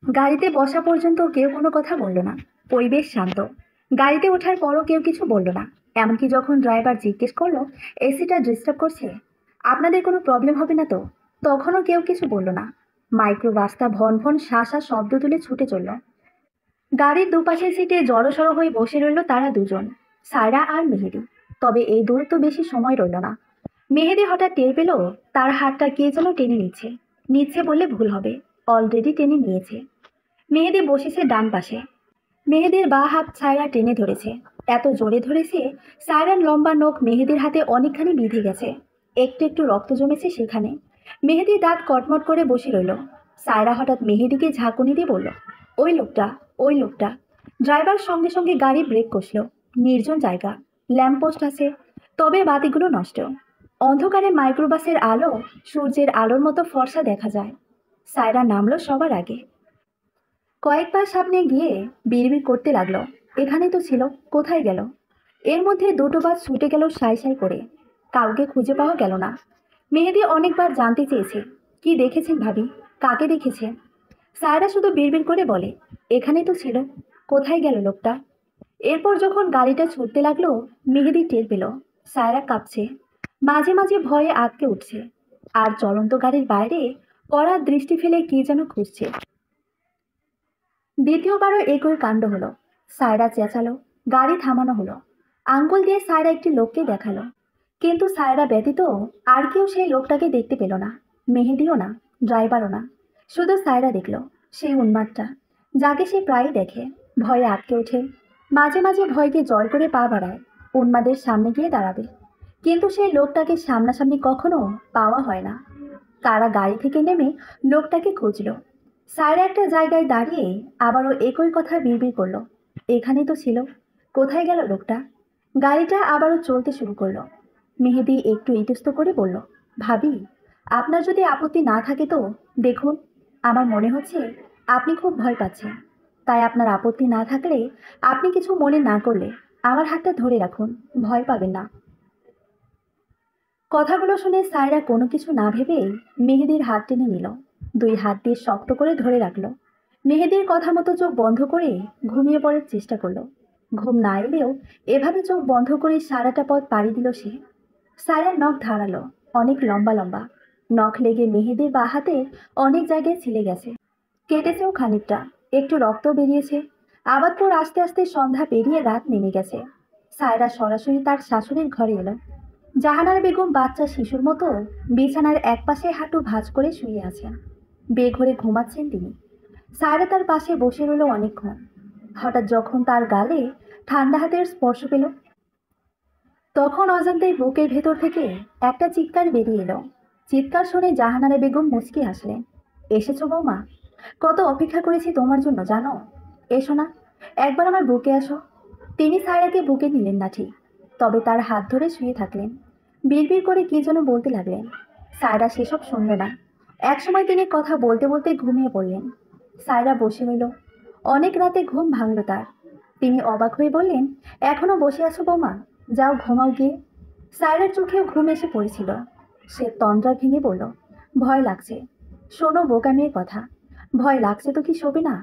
গাড়িতে বসা পর্যন্ত কেউ কোনো কথা বলল না। পরিবেশ শান্ত। গাড়িতে ওঠার পরও কেউ কিছু বলল না। এমনকি যখন ড্রাইভার জিজ্ঞেস করলো এসিটা ডিস্টার্ব করছে, আপনাদের কোনো প্রবলেম হবে না তো, তখনও কেউ কিছু বলল না। মাইক্রো বাসটা ভন ভন শাঁসা শব্দ তুলে ছুটে চলল। গাড়ির দুপাশের সিটে জড়সড় হয়ে বসে রইল তারা দুজন, সায়রা আর মেহেদি। তবে এই দূরত্ব বেশি সময় রইল না। মেহেদি হঠাৎ টের পেল তার হাতটা কে যেন টেনে নিচ্ছে। নিচ্ছে বললে ভুল হবে, অলরেডি টেনে নিয়েছে। মেহেদি বসেছে ডান পাশে। মেহেদির বাঁ হাত সায়রা টেনে ধরেছে। এত জোরে ধরেছে, সায়রার লম্বা নখ মেহেদির হাতে অনেকখানি বিঁধে গেছে। একটু একটু রক্ত জমেছে সেখানে। মেহেদি দাঁত কটমট করে বসে রইল। সায়রা হঠাৎ মেহেদিকে ঝাঁকুনি দিয়ে বলল, ওই লোকটা, ওই লোকটা। ড্রাইভার সঙ্গে সঙ্গে গাড়ি ব্রেক কষল। নির্জন জায়গা, ল্যাম্পপোস্ট আছে, তবে বাতিগুলো নষ্ট। অন্ধকারে মাইক্রোবাসের আলো সূর্যের আলোর মতো ফর্সা দেখা যায়। সায়রা নামলো সবার আগে। কয়েকবার সামনে গিয়ে বিড়বিড় করতে লাগলো, এখানে তো ছিল, কোথায় গেল। এর মধ্যে দুটো বাস ছুটে গেল সাই সাই করে। কাউকে খুঁজে পাওয়া গেল না। মেহেদি অনেকবার জানতে চেয়েছে, কি দেখেছেন ভাবি, কাকে দেখেছেন। সায়রা শুধু বিড়বিড় করে বলে, এখানে তো ছিল, কোথায় গেল লোকটা। এরপর যখন গাড়িটা ছুটতে লাগলো, মেহেদি টের পেল সায়রা কাঁপছে, মাঝে মাঝে ভয়ে আটকে উঠছে, আর চলন্ত গাড়ির বাইরে কড়া দৃষ্টি ফেলে কি যেন খুঁজছে। দ্বিতীয়বারও একই কাণ্ড হলো। সায়রা চেঁচালো, গাড়ি থামানো হলো। আঙ্গুল দিয়ে সায়রা একটি লোককে দেখালো, কিন্তু সায়রা ব্যতীত আর কেউ সেই লোকটাকে দেখতে পেল না। মেহেদিও না, ড্রাইভারও না। শুধু সায়রা দেখল সেই উন্মাদটা, যাকে সে প্রায়ই দেখে। ভয়ে আটকে ওঠে, মাঝে মাঝে ভয়কে জয় করে পা বাড়ায়, উন্মাদের সামনে গিয়ে দাঁড়াবে। কিন্তু সেই লোকটাকে সামনাসামনি কখনো পাওয়া হয় না। তারা গাড়ি থেকে নেমে লোকটাকে খুঁজলো। সায়রা একটা জায়গায় দাঁড়িয়ে আবারও একই কথা বিড়বিড় করলো, এখানেই তো ছিল, কোথায় গেল লোকটা। গাড়িটা আবারও চলতে শুরু করলো। মেহেদি একটু ইতস্ত করে বলল, ভাবি, আপনার যদি আপত্তি না থাকে তো দেখুন, আমার মনে হচ্ছে আপনি খুব ভয় পাচ্ছেন। তাই আপনার আপত্তি না থাকলে, আপনি কিছু মনে না করলে আমার হাতটা ধরে রাখুন, ভয় পাবেন না। কথাগুলো শুনে সায়রা কোনো কিছু না ভেবেই মেহেদির হাত টেনে নিল। দুই হাত দিয়ে শক্ত করে ধরে রাখলো। মেহেদির কথা মতো চোখ বন্ধ করে ঘুমিয়ে পড়ার চেষ্টা করলো। ঘুম না এলেও এভাবে চোখ বন্ধ করে সারাটা পথ পাড়ি দিল সে। সায়রার নখ ধারালো, অনেক লম্বা লম্বা। নখ লেগে মেহেদির বা হাতে অনেক জায়গায় ছিলে গেছে, কেটেছেও খানিকটা, একটু রক্ত বেরিয়েছে। আবাদপুর আস্তে আস্তে সন্ধ্যা পেরিয়ে রাত নেমে গেছে। সায়রা সরাসরি তার শাশুড়ির ঘরে এলো। জাহানারা বেগম বাচ্চা শিশুর মতো বিছানার একপাশে হাঁটু ভাঁজ করে শুয়ে আছেন। বেঘরে ঘুমাচ্ছেন তিনি। সায়রা তার পাশে বসে রইল অনেকক্ষণ। হঠাৎ যখন তার গালে ঠান্ডা হাতের স্পর্শ পেল, তখন অজান্তেই বুকের ভেতর থেকে একটা চিৎকার বেরিয়ে এলো। চিৎকার শুনে জাহানারা বেগম মুচকি হাসলেন। এসেছো বৌমা, কত অপেক্ষা করেছি তোমার জন্য জানো। এসো না, একবার আমার বুকে আসো। তিনি সায়রাকে বুকে নিলেন না ঠিক, তবে তার হাত ধরে শুয়ে থাকলেন। বিড়বিড় করে কি যেন বলতে লাগলেন। সায়রা সেসব শুনল না। একসময় তিনি কথা বলতে বলতে ঘুমিয়ে পড়লেন। সায়রা বসে রইল। অনেক রাতে ঘুম ভাঙল তার। তিনি অবাক হয়ে বললেন, এখনো বসে আছো বৌমা, যাও ঘুমাও গিয়ে। সায়রার চোখেও ঘুম এসে পড়েছিল। সে তন্দ্রা ভেঙে বলল, ভয় লাগছে। শোনো বোকা মেয়ের কথা, ভয় লাগছে তো কি শোবে না,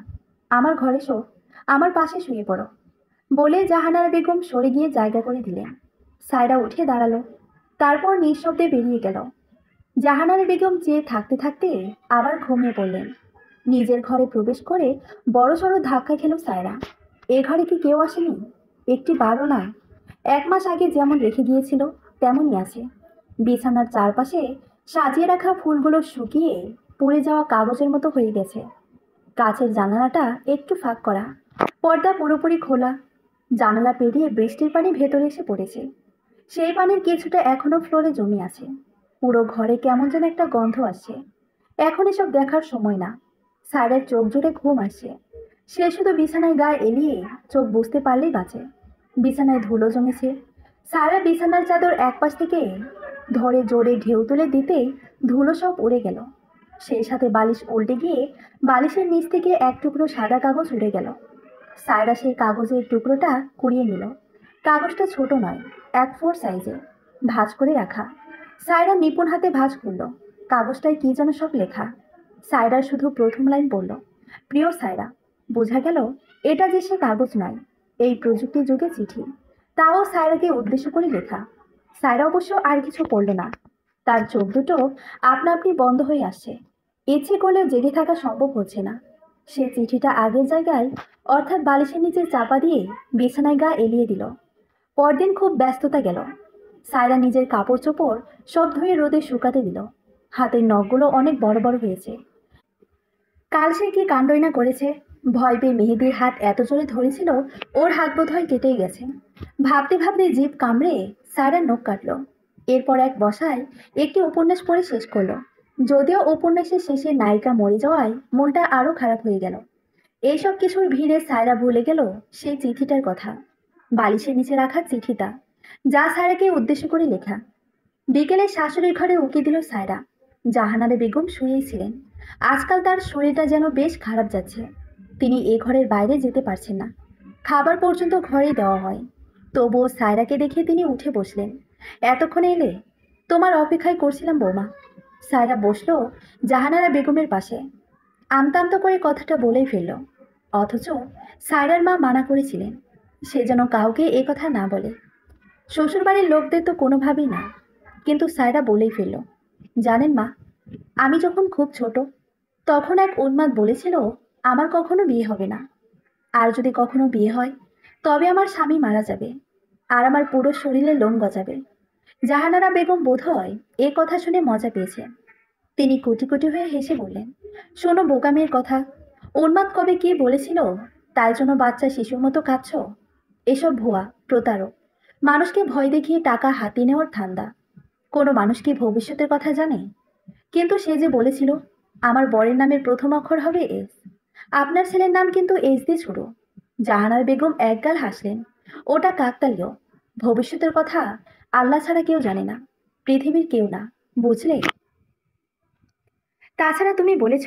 আমার ঘরে শো, আমার পাশে শুয়ে পড়ো। বলে জাহানারা বেগম সরে গিয়ে জায়গা করে দিলেন। সায়রা উঠে দাঁড়ালো, তারপর নিঃশব্দে বেরিয়ে গেল। জাহানারা বেগম চেয়ে থাকতে থাকতে আবার ঘুমিয়ে পড়লেন। নিজের ঘরে প্রবেশ করে বড়সড় ধাক্কা খেল সায়রা। এ ঘরে কি কেউ আসেনি? একটি বারও না। 1 মাস আগে যেমন রেখে গিয়েছিল তেমনই আছে। বিছানার চারপাশে সাজিয়ে রাখা ফুলগুলো শুকিয়ে পুড়ে যাওয়া কাগজের মতো হয়ে গেছে। কাছের জানালাটা একটু ফাঁক করা, পর্দা পুরোপুরি খোলা। জানালা পেরিয়ে বৃষ্টির পানি ভেতরে এসে পড়েছে। সেই পানির কিছুটা এখনো ফ্লোরে জমে আছে। পুরো ঘরে কেমন যেন একটা গন্ধ আসছে। এখন এসব দেখার সময় না। সায়রার চোখ জুড়ে ঘুম আসছে। সে শুধু বিছানায় গায়ে এলিয়ে চোখ বুঝতে পারলেই বাঁচে। বিছানায় ধুলো জমেছে। সায়রা বিছানার চাদর একপাশ থেকে ধরে জোরে ঢেউ তুলে দিতেই ধুলো সব উড়ে গেল। সেই সাথে বালিশ উল্টে গিয়ে বালিশের নিচ থেকে এক টুকরো সাদা কাগজ উড়ে গেল। সায়রা সেই কাগজের টুকরোটা কুড়িয়ে নিল। কাগজটা ছোট নয়, A4 সাইজে, ভাঁজ করে রাখা। সায়রা নিপুণ হাতে ভাঁজ করল। কাগজটায় কি যেন সব লেখা। সায়রা শুধু প্রথম লাইন পড়ল, প্রিয় সায়রা। বোঝা গেল এটা যে সে কাগজ নয়, এই প্রযুক্তি যুগে চিঠি, তাও সায়রাকে উদ্দেশ্য করে লেখা। সায়রা অবশ্য আর কিছু পড়ল না। তার চোখ দুটো আপনা আপনি বন্ধ হয়ে আসছে। ইচ্ছে করলেও জেগে থাকা সম্ভব হচ্ছে না। সে চিঠিটা আগের জায়গায়, অর্থাৎ বালিশের নিচে চাপা দিয়ে বিছানায় গা এলিয়ে দিল। পরদিন খুব ব্যস্ততা গেল। সায়রা নিজের কাপড় চোপড় সব ধুয়ে রোদে শুকাতে দিল। হাতের নখগুলো অনেক বড় বড় হয়েছে। কাল সে কি কাণ্ডই না করেছে। ভয় পেয়ে মেহেদির হাত এত জোরে ধরেছিল, ওর হাত বোধহয় কেটেই গেছে। ভাবতে ভাবতে জিভ কামড়ে সায়রার নখ কাটলো। এরপর এক বসায় একটি উপন্যাস পড়ে শেষ করলো। যদিও উপন্যাসের শেষে নায়িকা মরে যাওয়ায় মনটা আরো খারাপ হয়ে গেল। এইসব কিছুর ভিড়ে সায়রা ভুলে গেল সেই চিঠিটার কথা। বালিশের নিচে রাখা চিঠিটা, যা সায়রাকে উদ্দেশ্য করে লেখা। বিকেলে শাশুড়ির ঘরে উকি দিল সায়রা। জাহানারা বেগম শুয়েই ছিলেন। আজকাল তার শরীরটা যেন বেশ খারাপ যাচ্ছে। তিনি এ ঘরের বাইরে যেতে পারছেন না। খাবার পর্যন্ত ঘরেই দেওয়া হয়। তবুও সায়রাকে দেখে তিনি উঠে বসলেন। এতক্ষণে এলে? তোমার অপেক্ষায় করছিলাম বৌমা। সায়রা বসলো জাহানারা বেগমের পাশে। আমতা আমতা করে কথাটা বলেই ফেলল। অথচ সায়রার মা মানা করেছিলেন সে যেন কাউকে এ কথা না বলে। শ্বশুরবাড়ির লোকদের তো কোনোভাবেই না। কিন্তু সায়রা বলেই ফেলল, জানেন মা, আমি যখন খুব ছোট তখন এক উন্মাদ বলেছিল আমার কখনো বিয়ে হবে না। আর যদি কখনো বিয়ে হয় তবে আমার স্বামী মারা যাবে আর আমার পুরো শরীরে লোম গজাবে। জাহানারা বেগম বোধহয় এ কথা শুনে মজা পেয়েছে। তিনি কুটি কুটি হয়ে হেসে বললেন, শোনো বোকা মেয়ের কথা। উন্মাদ কবে কি বলেছিল তাই জন্য বাচ্চা শিশুর মতো কাঁদছ? এসব ভুয়া, প্রতারক, মানুষকে ভয় দেখিয়ে টাকা হাতিয়ে নেওয়ার ধান্দা। কোনো মানুষ কি ভবিষ্যতের কথা জানে? কিন্তু সে যে বলেছিল আমার বরের নামের প্রথম অক্ষর হবে এস। আপনার ছেলের নাম কিন্তু এস দিয়ে শুরু। জাহানার বেগম একগাল হাসলেন। ওটা কাকতালীয়। ভবিষ্যতের কথা আল্লাহ ছাড়া কেউ জানে না, পৃথিবীর কেউ না, বুঝলে? তাছাড়া তুমি বলেছ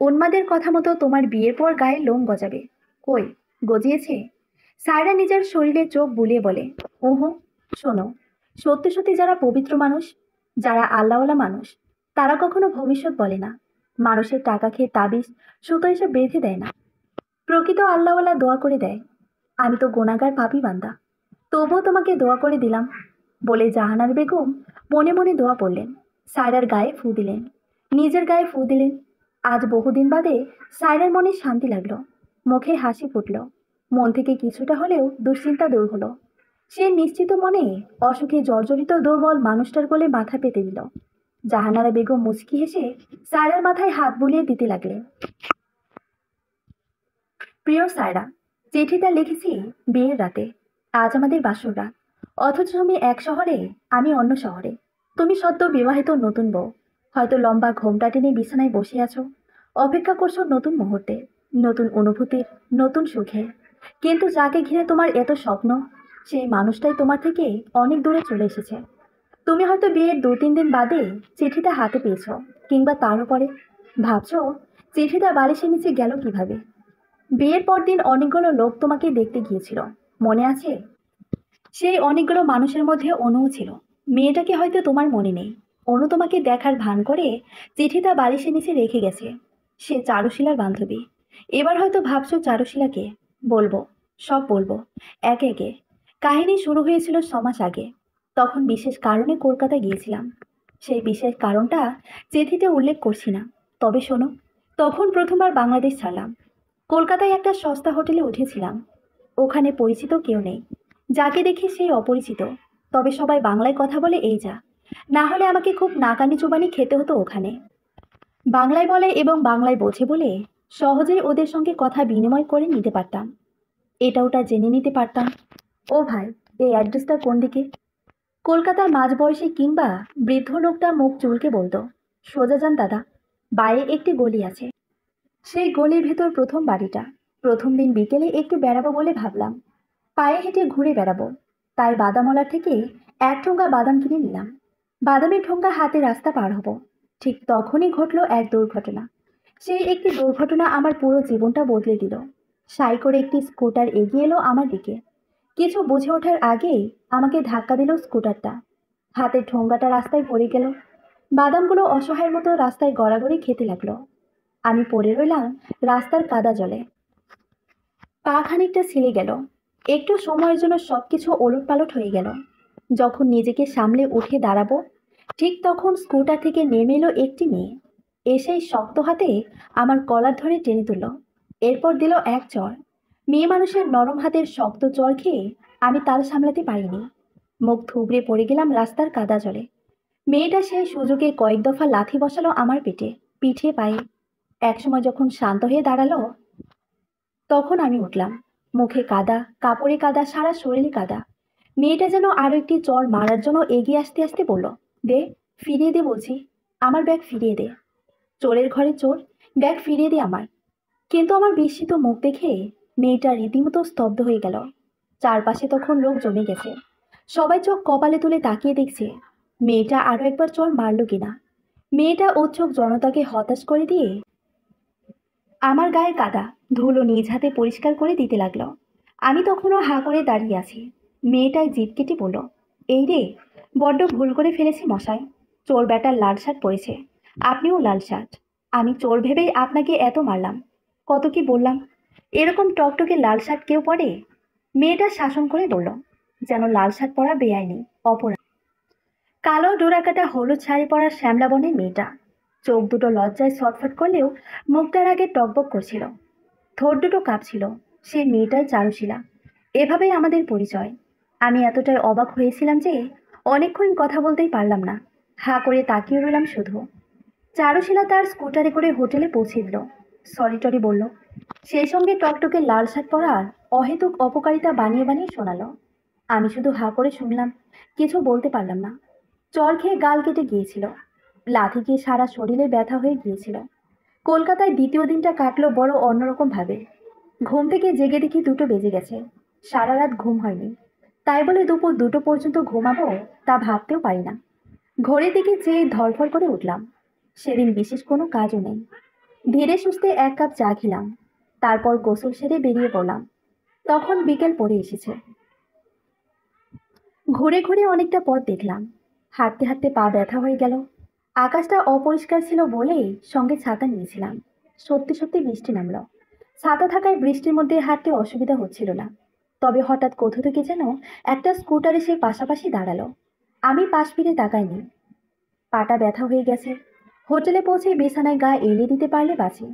উন্মাদের কথা মতো তোমার বিয়ের পর গায়ে লোম গজাবে। কই, গজিয়েছে? সায়রা নিজের শরীরে চোখ বুলিয়ে বলে, ওহো। শোনো, সত্যি সত্যি যারা পবিত্র মানুষ, যারা আল্লাহওয়ালা মানুষ, তারা কখনো ভবিষ্যৎ বলে না। মানুষের টাকা খেয়ে তাবিজ সুতো এসে বেঁধে দেয় না। প্রকৃত আল্লাহওয়ালা দোয়া করে দেয়। আমি তো গোনাগার পাপী বান্দা, তবুও তোমাকে দোয়া করে দিলাম। বলে জাহানার বেগম মনে মনে দোয়া পড়লেন। সায়রার গায়ে ফু দিলেন, নিজের গায়ে ফু দিলেন। আজ বহুদিন বাদে সায়রার মনে শান্তি লাগলো। মুখে হাসি ফুটল। মন থেকে কিছুটা হলেও দুশ্চিন্তা দূর হলো। সে নিশ্চিত মনে অসুখে জর্জরিত দুর্বল মানুষটার কোলে মাথা পেতে দিল। জাহানারা বেগম মুচকি হেসে সায়রার মাথায় হাত বুলিয়ে দিতে লাগলেন। প্রিয় সায়রা, চিঠিটা লিখেছি বিয়ের রাতে। আজ আমাদের বাসর রাত। অথচ তুমি এক শহরে, আমি অন্য শহরে। তুমি সদ্য বিবাহিত নতুন বউ। হয়তো লম্বা ঘোমটা টেনে বিছানায় বসে আছো, অপেক্ষা করছো নতুন মুহূর্তে, নতুন অনুভূতির, নতুন সুখে। কিন্তু যাকে ঘিরে তোমার এত স্বপ্ন, সেই মানুষটাই তোমার থেকে অনেক দূরে চলে এসেছে। তুমি হয়তো বিয়ের 2-3 দিন বাদে চিঠিটা হাতে পেয়েছো, কিংবা তার উপরে ভাবছো চিঠিটা বালিশের নিচে গেল কিভাবে। বিয়ের পর দিন অনেকগুলো লোক তোমাকে দেখতে গিয়েছিল, মনে আছে? সেই অনেকগুলো মানুষের মধ্যে অনুও ছিল। মেয়েটাকে হয়তো তোমার মনে নেই। অনু তোমাকে দেখার ভান করে চিঠিটা বালিশের নিচে রেখে গেছে। সে চারুশীলার বান্ধবী। এবার হয়তো ভাবছো চারুশীলাকে। বলবো, সব বলবো, একে একে। কাহিনী শুরু হয়েছিল 6 মাস আগে। তখন বিশেষ কারণে কলকাতা গিয়েছিলাম। সেই বিশেষ কারণটা চিঠিতে উল্লেখ করছি না। তবে শোনো, তখন প্রথমবার বাংলাদেশ ছাড়লাম। কলকাতায় একটা সস্তা হোটেলে উঠেছিলাম। ওখানে পরিচিত কেউ নেই। যাকে দেখি সেই অপরিচিত। তবে সবাই বাংলায় কথা বলে এই যা। না হলে আমাকে খুব নাকানি চুবানি খেতে হতো ওখানে। বাংলায় বলে এবং বাংলায় বোঝে বলে সহজেই ওদের সঙ্গে কথা বিনিময় করে নিতে পারতাম। এটা ওটা জেনে নিতে পারতাম। ও ভাই, এই অ্যাড্রেসটা কোন দিকে? কলকাতার মাঝবয়সী কিংবা বৃদ্ধ লোকটা মুখ চুলকে বলতো, সোজা যান দাদা, বাইরে একটি গলি আছে। সেই গলির ভেতর প্রথম বাড়িটা। প্রথম দিন বিকেলে একটু বেড়াবো বলে ভাবলাম। পায়ে হেঁটে ঘুরে বেড়াবো। তাই বাদামওয়ালার থেকে এক ঠোঙ্গা বাদাম কিনে নিলাম। বাদামের ঠোঙ্গা হাতে রাস্তা পার হব, ঠিক তখনই ঘটলো এক দুর্ঘটনা। সেই একটি দুর্ঘটনা আমার পুরো জীবনটা বদলে দিল। সাই করে একটি স্কুটার এগিয়ে এলো আমার দিকে। কিছু বুঝে ওঠার আগেই আমাকে ধাক্কা দিল স্কুটারটা। হাতের ঠোঙ্গাটা রাস্তায় পড়ে গেল। বাদামগুলো অসহায়ের মতো রাস্তায় গড়াগড়ি খেতে লাগলো। আমি পড়ে রইলাম রাস্তার কাদা জলে। পা খানিকটা ছিলে গেল। একটু সময়ের জন্য সবকিছু ওলটপালট হয়ে গেল। যখন নিজেকে সামলে উঠে দাঁড়াবো, ঠিক তখন স্কুটার থেকে নেমে এলো একটি মেয়ে। এসেই শক্ত হাতে আমার কলার ধরে টেনে তুলল। এরপর দিল এক চড়। মেয়ে মানুষের নরম হাতের শক্ত চড় খেয়ে আমি তাল সামলাতে পারিনি। মুখ থুবড়ে পড়ে গেলাম রাস্তার কাদা জলে। মেয়েটা সেই সুযোগে কয়েক দফা লাথি বসালো আমার পেটে, পিঠে, পায়ে। একসময় যখন শান্ত হয়ে দাঁড়ালো, তখন আমি উঠলাম। মুখে কাদা, কাপড়ে কাদা, সারা শরীরে কাদা। মেয়েটা যেন আরো একটি চড় মারার জন্য এগিয়ে আসতে আসতে বলল, দে, ফিরিয়ে দে বলছি, আমার ব্যাগ ফিরিয়ে দে। চোরের ঘরে চোর, ব্যাগ ফিরিয়ে দে আমার। কিন্তু আমার বিস্মিত মুখ দেখে মেয়েটা রীতিমতো স্তব্ধ হয়ে গেল। চারপাশে তখন লোক জমে গেছে। সবাই চোখ কপালে তুলে তাকিয়ে দেখছে মেয়েটা আরো একবার চড় মারল কিনা। মেয়েটা উৎসুক জনতাকে হতাশ করে দিয়ে আমার গায়ে কাদা ধুলো নিজ হাতে পরিষ্কার করে দিতে লাগলো। আমি তখনও হাঁ করে দাঁড়িয়ে আছি। মেয়েটায় জিভ কেটে বলল, এই রে, বড্ড ভুল করে ফেলেছি মশাই। চোর ব্যাটার লাল শার্ট পরেছে, আপনিও লাল শার্ট। আমি চোর ভেবেই আপনাকে এত মারলাম। কত কি বললাম, এরকম টকটকে লাল শার্ট কেউ পরে? মেয়েটা শাসন করে বলল, যেন লাল শার্ট পরা বেআইনি, অপরাধ। কালো ডোরাকাটা হলুদ শাড়ি পরা শ্যামলা বনের মেয়েটা। চোখ দুটো লজ্জায় ছটফট করলেও মুখটার আগে টকবক করছিল, ঠোঁট দুটো কাঁপছিল। সে মেয়েটাই চারুশীলা। এভাবেই আমাদের পরিচয়। আমি এতটাই অবাক হয়েছিলাম যে অনেকক্ষণ কথা বলতেই পারলাম না। হাঁ করে তাকিয়ে রইলাম শুধু। চারুশীলা তার স্কুটারে করে হোটেলে পৌঁছে দিল। সরি টরি বলল। সেই সঙ্গে টকটকে লাল শার্ট পরার অহেতুক অপকারিতা বানিয়ে বানিয়ে শোনালো। আমি শুধু হাঁ করে শুনলাম, কিছু বলতে পারলাম না। চর খেয়ে গাল কেটে গিয়েছিল। লাথি খেয়ে সারা শরীরে ব্যথা হয়ে গিয়েছিল। কলকাতায় দ্বিতীয় দিনটা কাটলো বড় অন্যরকম ভাবে। ঘুম থেকে জেগে দেখি 2টো বেজে গেছে। সারা রাত ঘুম হয়নি। তাই বলে দুপুর 2টো পর্যন্ত ঘুমাবো তা ভাবতেও পারি না। ঘড়ির দিকে চেয়ে ধরফর করে উঠলাম। সেদিন বিশেষ কোনো কাজও নেই। ধীরে সুস্থে 1 কাপ চা খেলাম। তারপর গোসল সেরে বেরিয়ে পড়লাম। তখন বিকেল পড়ে এসেছে। ঘুরে ঘুরে অনেকটা পথ দেখলাম। হাঁটতে হাঁটতে পা ব্যথা হয়ে গেল। আকাশটা অপরিষ্কার ছিল বলেই সঙ্গে ছাতা নিয়েছিলাম। সত্যি সত্যি বৃষ্টি নামলো। ছাতা থাকায় বৃষ্টির মধ্যে হাঁটতে অসুবিধা হচ্ছিল না। তবে হঠাৎ কোথা থেকে যেন একটা স্কুটার এসে পাশাপাশি দাঁড়ালো। আমি পাশ ফিরে তাকাইনি। পাটা ব্যথা হয়ে গেছে। হোটেলে পৌঁছে বিছানায় গা এলিয়ে দিতে পারলে বাঁচি।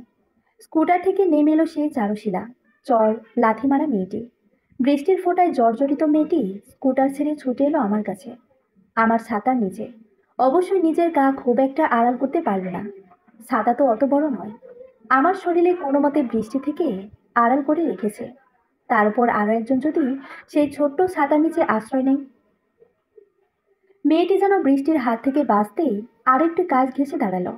স্কুটার থেকে নেমে এলো সেই চারুশীলা, চর, লাথি মারা মেয়েটি। বৃষ্টির ফোঁটায় জর্জরিত মেয়েটি স্কুটার ছেড়ে ছুটে এলো আমার কাছে, আমার ছাতার নিচে। অবশ্যই নিজের গা খুব একটা আড়াল করতে পারল না। ছাতা তো অত বড় নয়। আমার শরীরে কোনো মতে বৃষ্টি থেকে আড়াল করে রেখেছে। তার উপর আরো একজন যদি সেই ছোট্ট ছাতার নিচে আশ্রয় নেয়। মেয়েটি যেন বৃষ্টির হাত থেকে বাঁচতেই আরেকটি কাজ ঘেঁষে দাঁড়ালো।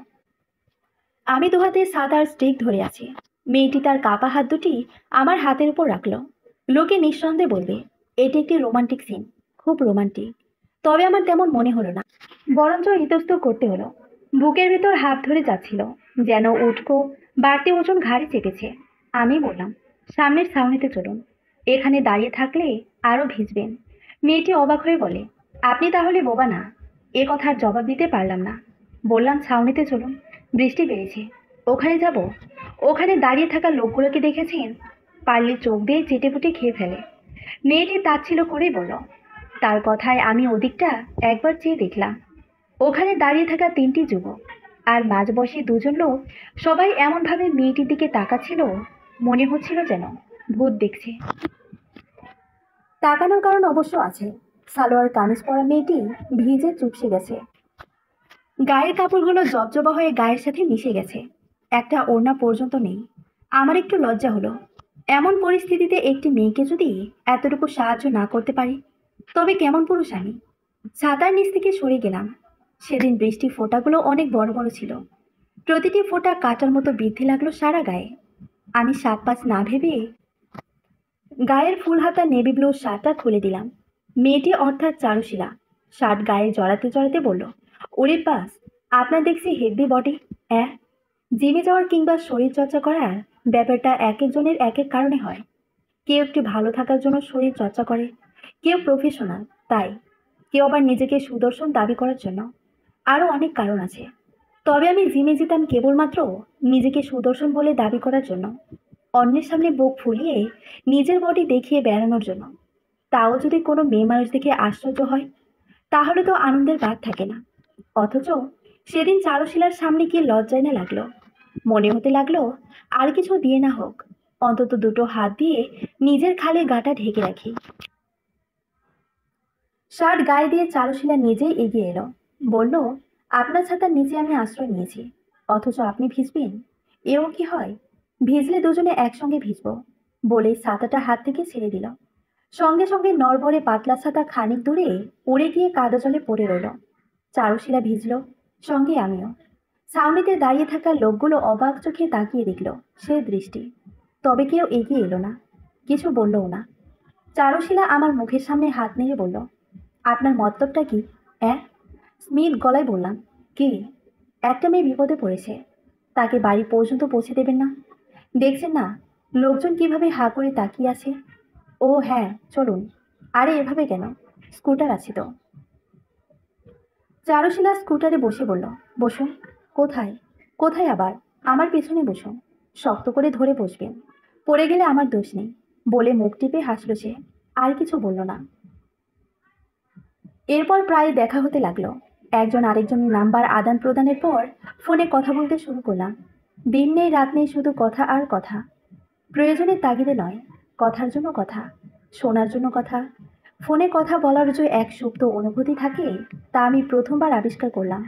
আমি দুহাতে ছাতার স্টিক ধরে আছি। মেয়েটি তার কাপা হাত দুটি আমার হাতের উপর রাখলো। লোকে নিঃসন্দেহে বলবে এটি একটি রোমান্টিক সিন, খুব রোমান্টিক। তবে আমার তেমন মনে হলো না, বরঞ্চ ইতস্তত করতে হলো। বুকের ভেতর হাত ধরে যাচ্ছিল, যেন উটকো বাড়তি ওজন ঘাড়ে চেপেছে। আমি বললাম, সামনের ছাউনিতে চলুন, এখানে দাঁড়িয়ে থাকলে আরো ভিজবেন। মেয়েটি অবাক হয়ে বলে, আপনি তাহলে বোবা না? এ কথার জবাব দিতে পারলাম না। বললাম, ছাউনিতে চলুন, বৃষ্টি বেড়েছে। ওখানে যাব? ওখানে দাঁড়িয়ে থাকা লোকগুলোকে দেখেছেন? পারলে চোখ দিয়ে চেটেপুটে খেয়ে ফেলে। মেয়েটি তাচ্ছিল্য করেই বলল। তার কথায় আমি ওদিকটা একবার চেয়ে দেখলাম। ওখানে দাঁড়িয়ে থাকা 3টি যুবক আর মাঝ বয়সী 2জন লোক, সবাই এমনভাবে মেয়েটির দিকে তাকাচ্ছিল, মনে হচ্ছিল যেন ভূত দেখছে। তাকানোর কারণ অবশ্য আছে। সালোয়ার কামিজ পরা মেয়েটি ভিজে চুপসে গেছে। গায়ের কাপড়গুলো জবজবা হয়ে গায়ের সাথে মিশে গেছে। একটা ওড়না পর্যন্ত নেই। আমার একটু লজ্জা হলো। এমন পরিস্থিতিতে একটি মেয়েকে যদি এতটুকু সাহায্য না করতে পারি, তবে কেমন পুরুষ আমি? ছাতার নিচ থেকে সরে গেলাম। সেদিন বৃষ্টির ফোঁটাগুলো অনেক বড় বড় ছিল। প্রতিটি ফোঁটা কাঁটার মতো বৃদ্ধি লাগলো সারা গায়ে। আমি 7-5 না ভেবে গায়ের ফুল হাতা নেভি ব্লু শার্টটা খুলে দিলাম। মেয়েটি অর্থাৎ চারুশীলা শার্ট গায়ে জড়াতে জড়াতে বলল, ওরে বাস, আপনার দেখছি হেভি বডি। হ্যাঁ, জিমে যাওয়ার কিংবা শরীর চর্চা করার ব্যাপারটা এক একজনের এক এক কারণে হয়। কেউ একটু ভালো থাকার জন্য শরীর চর্চা করে, কেউ প্রফেশনাল তাই, কেউ আবার নিজেকে সুদর্শন দাবি করার জন্য। আরও অনেক কারণ আছে। তবে আমি জিমে যেতাম কেবলমাত্র নিজেকে সুদর্শন বলে দাবি করার জন্য, অন্যের সামনে বুক ফুলিয়ে নিজের বডি দেখিয়ে বেড়ানোর জন্য। তাও যদি কোনো মেয়ে মানুষ দেখে আশ্চর্য হয়, তাহলে তো আনন্দের বাদ থাকে না। অথচ সেদিন চারুশীলার সামনে গিয়ে লজ্জায় না লাগলো, মনে হতে লাগলো আর কিছু দিয়ে না হোক, অন্তত দুটো হাত দিয়ে নিজের খালি গাটা ঢেকে রাখি। শার্ট গায়ে দিয়ে চারুশীলা নিজেই এগিয়ে এলো, বলল, আপনার ছাতার নিচে আমি আশ্রয় নিয়েছি, অথচ আপনি ভিজবেন? এও কি হয়? ভিজলে দুজনে একসঙ্গে ভিজবো। বলেই ছাতাটা হাত থেকে ছেড়ে দিল। সঙ্গে সঙ্গে নড়বড়ে পাতলা ছাতা খানিক দূরে উড়ে গিয়ে কাদা জলে পড়ে রইল। চারুশীলা ভিজল, সঙ্গে আমিও। ছাউনিতে দাঁড়িয়ে থাকা লোকগুলো অবাক চোখে তাকিয়ে দেখল সে দৃষ্টি, তবে কেউ এগিয়ে এলো না, কিছু বললও না। চারুশীলা আমার মুখের সামনে হাত নেড়ে বলল, আপনার মতলবটা কি? স্মিথ গলায় বললাম। কি? একটা মেয়ে বিপদে পড়েছে, তাকে বাড়ি পর্যন্ত পৌঁছে দেবেন না? দেখছেন না লোকজন কিভাবে হা করে তাকিয়ে আছে? ও হ্যাঁ, চলুন। আরে এভাবে কেন, স্কুটার আছে তো। চারুশীলা স্কুটারে বসে বলল, বসুন। কোথায়? কোথায় আবার? আমার পেছনে বসুন, শক্ত করে ধরে বসবেন, পড়ে গেলে আমার দোষ নেই। বলে মুখ টিপে হাসল সে, আর কিছু বলল না। এরপর প্রায় দেখা হতে লাগলো। একজন আরেকজনের নাম্বার আদান প্রদানের পর ফোনে কথা বলতে শুরু করলাম। দিন নেই রাত নেই, শুধু কথা আর কথা। প্রয়োজনের তাগিদে নয়, কথার জন্য কথা, শোনার জন্য কথা। ফোনে কথা বলার যে এক সুপ্ত অনুভূতি থাকে, তা আমি প্রথমবার আবিষ্কার করলাম।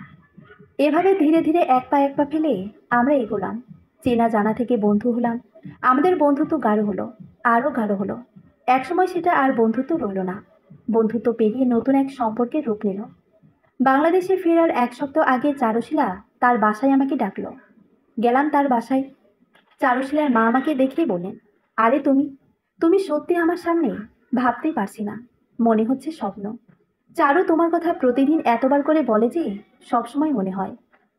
এভাবে ধীরে ধীরে এক পা ফেলে আমরা এগোলাম। চেনা জানা থেকে বন্ধু হলাম। আমাদের বন্ধুত্ব গাঢ় হলো, আরও গাঢ় হলো। একসময় সেটা আর বন্ধুত্ব রইল না, বন্ধুত্ব পেরিয়ে নতুন এক সম্পর্কের রূপ নিল। বাংলাদেশে ফেরার 1 সপ্তাহ আগে চারুশীলা তার বাসায় আমাকে ডাকলো। গেলাম তার বাসায়। চারুশীলার মা আমাকে দেখেই বললেন, আরে তুমি, তুমি সত্যি আমার সামনে? ভাবতেই পারছি না, মনে হচ্ছে স্বপ্ন। চারু তোমার কথা প্রতিদিন এতবার করে বলে যে সবসময় মনে হয়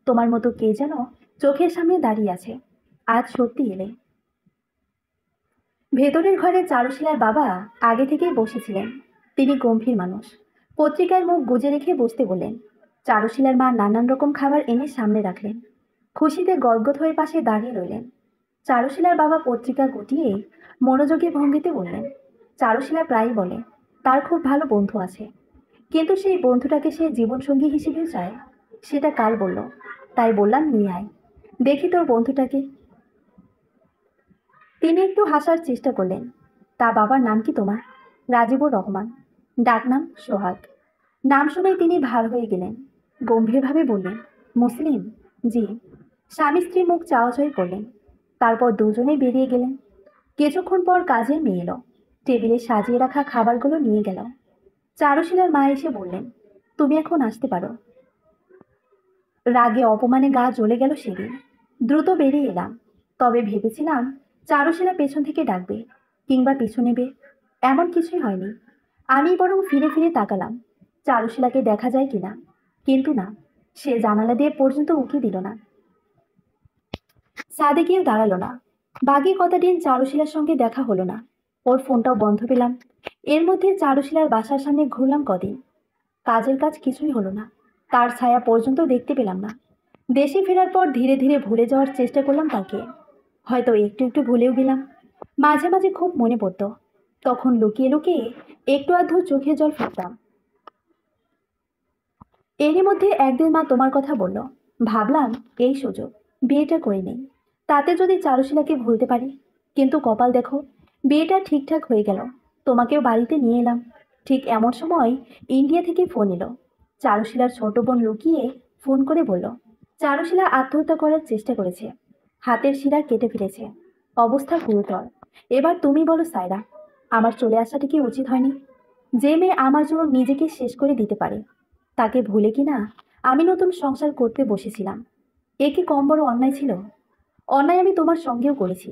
তোমার মতো কে যেন চোখের সামনে দাঁড়িয়ে আছে। আজ সত্যি এলে। ভেতরের ঘরে চারুশীলার বাবা আগে থেকেই বসেছিলেন। তিনি গম্ভীর মানুষ, পত্রিকায় মুখ গুজে রেখে বসতে বললেন। চারুশীলার মা নানান রকম খাবার এনে সামনে রাখলেন। খুশিতে গদগদ হয়ে পাশে দাঁড়িয়ে রইলেন। চারুশীলার বাবা পত্রিকা গুটিয়ে মনোযোগী ভঙ্গিতে বললেন, চারুশীলা প্রায়ই বলে তার খুব ভালো বন্ধু আছে, কিন্তু সেই বন্ধুটাকে সে জীবনসঙ্গী হিসেবেও চায়। সেটা কাল বলল, তাই বললাম নিয়ে আয়, দেখি তোর বন্ধুটাকে। তিনি একটু হাসার চেষ্টা করলেন। তা বাবার নাম কি তোমার? রাজিবুর রহমান। ডাকনাম সোহাগ। নাম শুনেই তিনি ভার হয়ে গেলেন। গম্ভীরভাবে বললেন, মুসলিম? জি। স্বামী স্ত্রী মুখ চাওয়াচাই করলেন। তারপর দুজনেই বেরিয়ে গেলেন। কিছুক্ষণ পর কাজের মেয়ে এলো, টেবিলে সাজিয়ে রাখা খাবারগুলো নিয়ে গেল। চারুশীলার মা এসে বললেন, তুমি এখন আসতে পারো। রাগে অপমানে গা জ্বলে গেল সেদিন। দ্রুত বেরিয়ে এলাম। তবে ভেবেছিলাম চারুশীলা পেছন থেকে ডাকবে কিংবা পিছু নেবে, এমন কিছুই হয়নি। আমি বরং ফিরে ফিরে তাকালাম চারুশীলাকে দেখা যায় কিনা, কিন্তু না, সে জানালা দিয়ে পর্যন্ত উঁকি দিল না, ছাদে গিয়েও দাঁড়ালো না। বাকি কটা দিন চারুশীলার সঙ্গে দেখা হলো না। ওর ফোনটাও বন্ধ পেলাম। এর মধ্যে চারুশীলার বাসার সামনে ঘুরলাম কদিন, কাজের কাজ কিছুই হলো না। তার ছায়া পর্যন্ত দেখতে পেলাম না। দেশে ফেরার পর ধীরে ধীরে ভুলে যাওয়ার চেষ্টা করলাম তাকে, হয়তো একটু একটু ভুলেও গেলাম। মাঝে মাঝে খুব মনে পড়তো, তখন লুকিয়ে লুকিয়ে একটু আধটু চোখে জল ফেলতাম। এরই মধ্যে একদিন মা তোমার কথা বলল। ভাবলাম এই সুযোগ, বিয়েটা করে নেই, তাতে যদি চারুশীলাকে ভুলতে পারি। কিন্তু কপাল দেখো, বিয়েটা ঠিকঠাক হয়ে গেল, তোমাকেও বাড়িতে নিয়ে এলাম। ঠিক এমন সময় ইন্ডিয়া থেকে ফোন এলো। চারুশীলার ছোট বোন লুকিয়ে ফোন করে বলল, চারুশীলা আত্মহত্যা করার চেষ্টা করেছে, হাতের শিরা কেটে ফেলেছে, অবস্থা গুরুতর। এবার তুমি বলো সায়রা, আমার চলে আসাটা কি উচিত হয়নি? যে মেয়ে আমার জন্য নিজেকে শেষ করে দিতে পারে, তাকে ভুলে কিনা আমি নতুন সংসার করতে বসেছিলাম। এ কি কম বড় অন্যায় ছিল? অন্যায় আমি তোমার সঙ্গেও করেছি।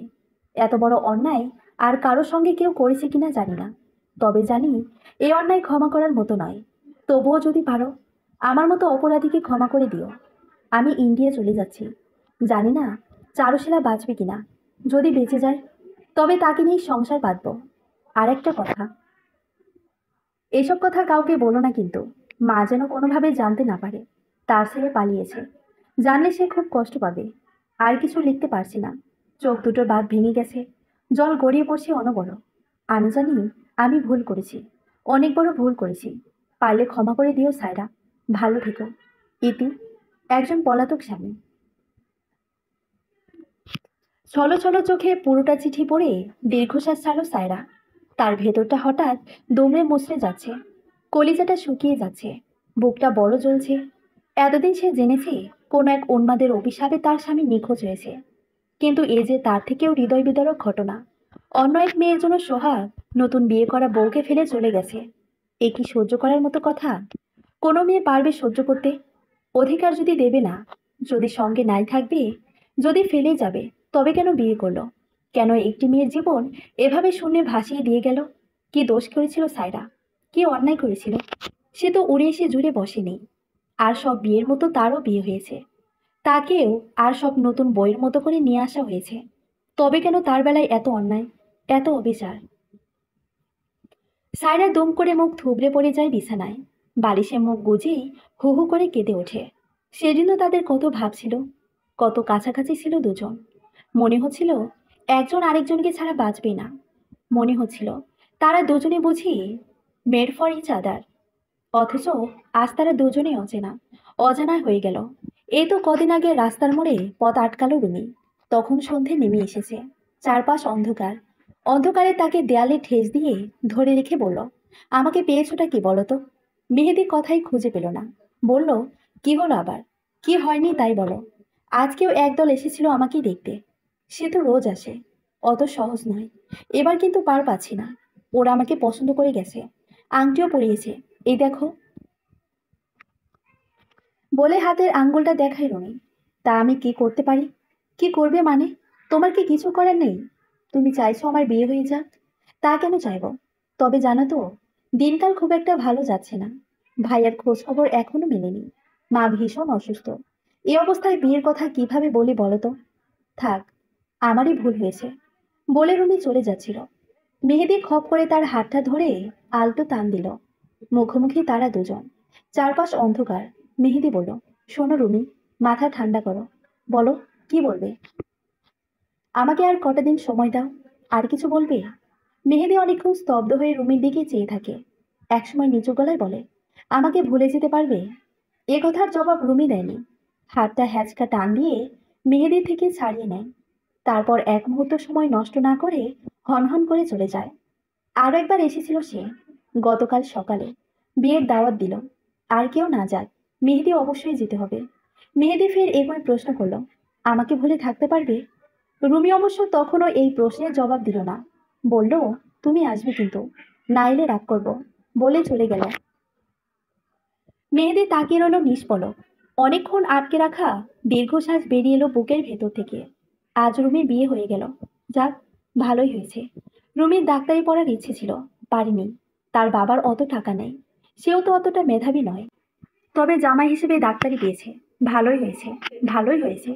এত বড় অন্যায় আর কারোর সঙ্গে কেউ করেছে কিনা জানি না, তবে জানি এই অন্যায় ক্ষমা করার মতো নয়। তবুও যদি পারো আমার মতো অপরাধীকে ক্ষমা করে দিও। আমি ইন্ডিয়া চলে যাচ্ছি, জানি না চারুশীলা বাঁচবে কিনা। যদি বেঁচে যায় তবে তাকে নিয়ে সংসার বাঁধব। আর একটা কথা, এসব কথা কাউকে বলো না কিন্তু, মা যেন কোনোভাবে জানতে না পারে তার ছেলে পালিয়েছে। জানলে সে খুব কষ্ট পাবে। আর কিছু লিখতে পারছি না। চোখ দুটোর বাঁধ ভেঙে গেছে। জল গড়িয়ে পড়ছে অনবরত। আমি জানি আমি ভুল করেছি, অনেক বড় ভুল করেছি। পারলে ক্ষমা করে দিও সায়রা। ভালো থেকো। ইতি, একজন পলাতক স্বামী। ছলো ছলো চোখে পুরোটা চিঠি পড়ে দীর্ঘশ্বাস ছাড়ল সায়রা। তার ভেতরটা হঠাৎ দমড়ে মুচড়ে যাচ্ছে। কলিজাটা শুকিয়ে যাচ্ছে। বুকটা বড় জ্বলছে। এতদিন সে জেনেছে কোনো এক উন্মাদের অভিশাপে তার স্বামী নিখোঁজ হয়েছে। কিন্তু এ যে তার থেকেও হৃদয় বিদারক ঘটনা। অন্য এক মেয়ের জন্য সোহাগ নতুন বিয়ে করা বউকে ফেলে চলে গেছে। এ কি সহ্য করার মতো কথা? কোনো মেয়ে পারবে সহ্য করতে? অধিকার যদি দেবে না, যদি সঙ্গে নাই থাকবে, যদি ফেলে যাবে, তবে কেন বিয়ে করলো? কেন একটি মেয়ের জীবন এভাবে শূন্যে ভাসিয়ে দিয়ে গেল? কি দোষ করেছিল সায়রা? কি অন্যায় করেছিল? সে তো উড়ে এসে জুড়ে বসেনি। আর সব বিয়ের মতো তারও বিয়ে হয়েছে। তাকেও আর সব নতুন বইয়ের মতো করে নিয়ে আসা হয়েছে। তবে কেন তার বেলায় এত অন্যায়, এত অবিচার? সায়রা দুম করে মুখ থুবড়ে পড়ে যায় বিছানায়। বালিশে মুখ গুজেই হু হু করে কেঁদে ওঠে। সেদিনও তাদের কত ভাব ছিল, কত কাছাকাছি ছিল দুজন। মনে হচ্ছিল একজন আরেকজনকে ছাড়া বাঁচবে না। মনে হচ্ছিল তারা দুজনে বুঝি মেড ফর ইচ আদার। অথচ আজ তারা দুজনেই অচেনা, অজানা হয়ে গেল। এই তো কদিন আগে রাস্তার মোড়ে পথ আটকালো রুমি। তখন সন্ধে নেমে এসেছে। চারপাশ অন্ধকার। অন্ধকারে তাকে দেয়ালে ঠেস দিয়ে ধরে রেখে বলল, আমাকে পেয়েছোটা কি বলো তো? মেহেদি কথাই খুঁজে পেল না। বলল, কি হলো আবার? কি হয়নি তাই বলো। আজকেও একদল এসেছিল আমাকে দেখতে। সে তো রোজ আসে। অত সহজ নয়। এবার কিন্তু পার পাচ্ছি না। ওরা আমাকে পছন্দ করে গেছে। আংটিও পরিয়েছে। এই দেখো। বলে হাতের আঙ্গুলটা দেখাই রনি। তা আমি কি করতে পারি? কি করবে মানে? তোমার কি কিছু করার নেই? তুমি চাইছো আমার বিয়ে হয়ে যাক। তা কেন চাইবো? তবে জানো তো, দিনকাল খুব একটা ভালো যাচ্ছে না। ভাইয়ার খোঁজ খবর এখনো মেলেনি। মা ভীষণ অসুস্থ। এই অবস্থায় বিয়ের কথা কিভাবে বলি বলো তো? থাক, আমারই ভুল হয়েছে। বলে রুমি চলে যাচ্ছিল। মেহেদি খপ করে তার হাতটা ধরে আলতো টান দিল। মুখোমুখি তারা দুজন। চারপাশ অন্ধকার। মেহেদি বলল, শোনো রুমি, মাথা ঠান্ডা করো। বলো, কি বলবে? আমাকে আর কটা দিন সময় দাও। আর কিছু বলবে? মেহেদি অনেকক্ষণ স্তব্ধ হয়ে রুমির দিকে চেয়ে থাকে। একসময় নিচু গলায় বলে, আমাকে ভুলে যেতে পারবে? এ কথার জবাব রুমি দেয়নি। হাতটা হ্যাচকা টান দিয়ে মেহেদি থেকে ছাড়িয়ে নেয়। তারপর এক মুহূর্ত সময় নষ্ট না করে হনহন করে চলে যায়। আরো একবার এসেছিল সে, গতকাল সকালে। বিয়ের দাওয়াত দিল। আর কেউ না যাক, মেহেদি অবশ্যই যেতে হবে। মেহেদি ফের এগোয় প্রশ্ন করলো, আমাকে ভুলে থাকতে পারবে? রুমি অবশ্য তখনও এই প্রশ্নের জবাব দিল না। বলল, তুমি আসবে কিন্তু, না এলে রাগ করবো। বলে চলে গেল। মেহেদি তাকিয়ে রইল নিষ্পলক। অনেকক্ষণ আটকে রাখা দীর্ঘশ্বাস বেরিয়ে এলো বুকের ভেতর থেকে। আজ রুমির বিয়ে হয়ে গেল। যাক, ভালোই হয়েছে। রুমির ডাক্তারি পড়ার ইচ্ছে ছিল, পারেনি। তার বাবার অত টাকা নেই। সেও তো অতটা মেধাবী নয়। তবে জামাই হিসেবে ডাক্তারি পেয়েছে। ভালোই হয়েছে, ভালোই হয়েছে।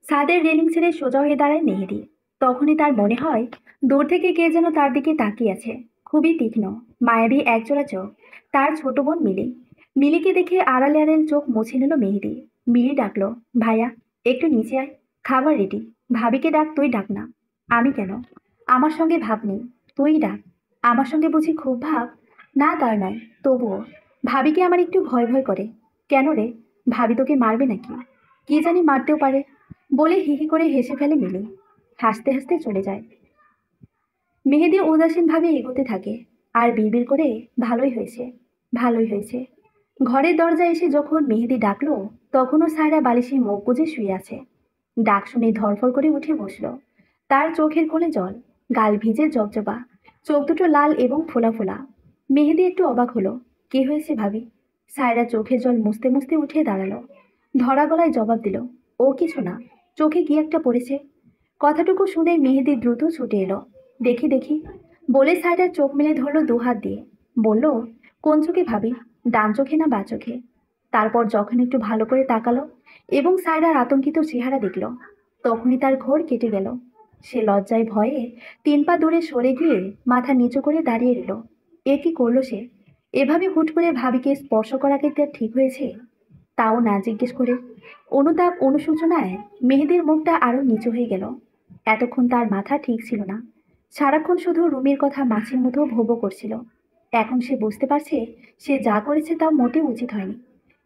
ছাদের রেলিং ছেড়ে সোজা হয়ে দাঁড়ায় মেহেদি। তখনই তার মনে হয় দূর থেকে কে যেন তার দিকে তাকিয়ে আছে। খুবই তীক্ষ্ণ, মায়াবী একজোড়া চোখ। তার ছোট বোন মিলি। মিলিকে দেখে আড়ালে আড়াল চোখ মুছে নিল মেহেদি। মিলি ডাকলো, ভাইয়া, একটু নিচে আয়। খাবার রেডি। ভাবিকে ডাক, তুই ডাক না। আমি কেন? আমার সঙ্গে ভাব নেই, তুই ডাক। আমার সঙ্গে বুঝি খুব ভাব? না তার নয়, তবুও ভাবিকে আমার একটু ভয় ভয় করে। কেন রে? ভাবি তোকে মারবে নাকি? কি জানি, মারতেও পারে। বলে হিহি করে হেসে ফেলে মিলি। হাসতে হাসতে চলে যায়। মেহেদি উদাসীনভাবে এগোতে থাকে। আর বিড়বিড় করে, ভালোই হয়েছে, ভালোই হয়েছে। ঘরের দরজায় এসে যখন মেহেদি ডাকলো, তখনও সায়রা বালিশে মুখ গুজে শুয়ে আছে। ডাক শুনে ধরফর করে উঠে বসলো। তার চোখের কোণে জল, গাল ভিজে জবজবা, চোখ দুটো লাল এবং ফোলা ফোলা। মেহেদি একটু অবাক হলো। কি হয়েছে ভাবি? সায়রা চোখের জল মুছতে মুছতে উঠে দাঁড়ালো। ধরা গলায় জবাব দিল, ও কিছু না, চোখে কি একটা পড়েছে। কথাটুকু শুনে মেহেদি দ্রুত ছুটে এলো। দেখি দেখি। বলে সায়রার চোখ মেলে ধরলো দুহাত দিয়ে। বলল, কোন চোখে ভাবি? ডান চোখে না বা চোখে? তারপর যখন একটু ভালো করে তাকালো এবং সায়রার আতঙ্কিত চেহারা দেখল, তখনই তার ঘোর কেটে গেল। সে লজ্জায় ভয়ে 3 পা দূরে সরে গিয়ে মাথা নিচু করে দাঁড়িয়ে রইল। এ কি করলো সে? এভাবে হুট করে ভাবিকে স্পর্শ করা কি তার ঠিক হয়েছে? তাও না জিজ্ঞেস করে। অনুতাপ অনুশোচনায় মেহেদির মুখটা আরো নিচু হয়ে গেল। এতক্ষণ তার মাথা ঠিক ছিল না, সারাক্ষণ শুধু রুমির কথা মাছের মতো ভোগ করছিল। এখন সে বুঝতে পারছে সে যা করেছে তা মোটেও উচিত হয়নি।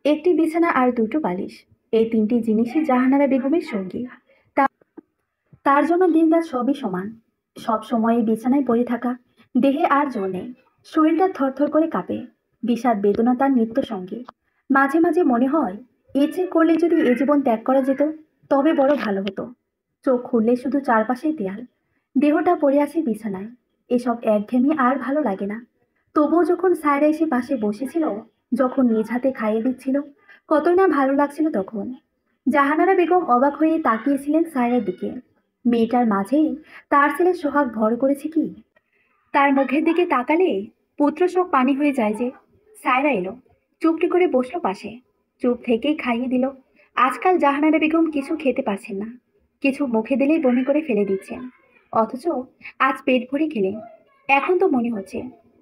একটি বিছানা আর দুটো বালিশ, এই তিনটি জিনিসই জাহানারা বেগমের সঙ্গী। তার জন্য দিনরাত সবই সমান। সব সময় বিছানায় পড়ে থাকা, দেহে আর জোর নেই, শরীরটা থরথর করে কাঁপে। বিষাদ বেদনা তার নিত্য সঙ্গী। মাঝে মাঝে মনে হয় ইচ্ছে করলে যদি এ জীবন ত্যাগ করা যেত তবে বড় ভালো হতো। চোখ খুললে শুধু চারপাশেই দেয়াল, দেহটা পড়ে আছে বিছানায়। এসব একঘেয়েমি আর ভালো লাগে না। তবুও যখন সায়রা এসে পাশে বসেছিল, যখন নিজ হাতে খাইয়ে দিচ্ছিল, কতই না ভালো লাগছিল তখন। জাহানারা বেগম অবাক হয়ে তাকিয়েছিলেন সায়রার দিকে। মেয়েটার মাঝেই তার ছেলে সোহাগ ভর করেছে কি? তার মুখের দিকে তাকালে পুত্র শোক পানি হয়ে যায় যে। সায়রা এলো, চুপটি করে বসলো পাশে, চুপ থেকেই খাইয়ে দিল। আজকাল জাহানারা বেগম কিছু খেতে পারছেন না, কিছু মুখে দিলেই বমি করে ফেলে দিচ্ছেন। অথচ আজ পেট ভরে খেলেন। এখন তো মনে হচ্ছে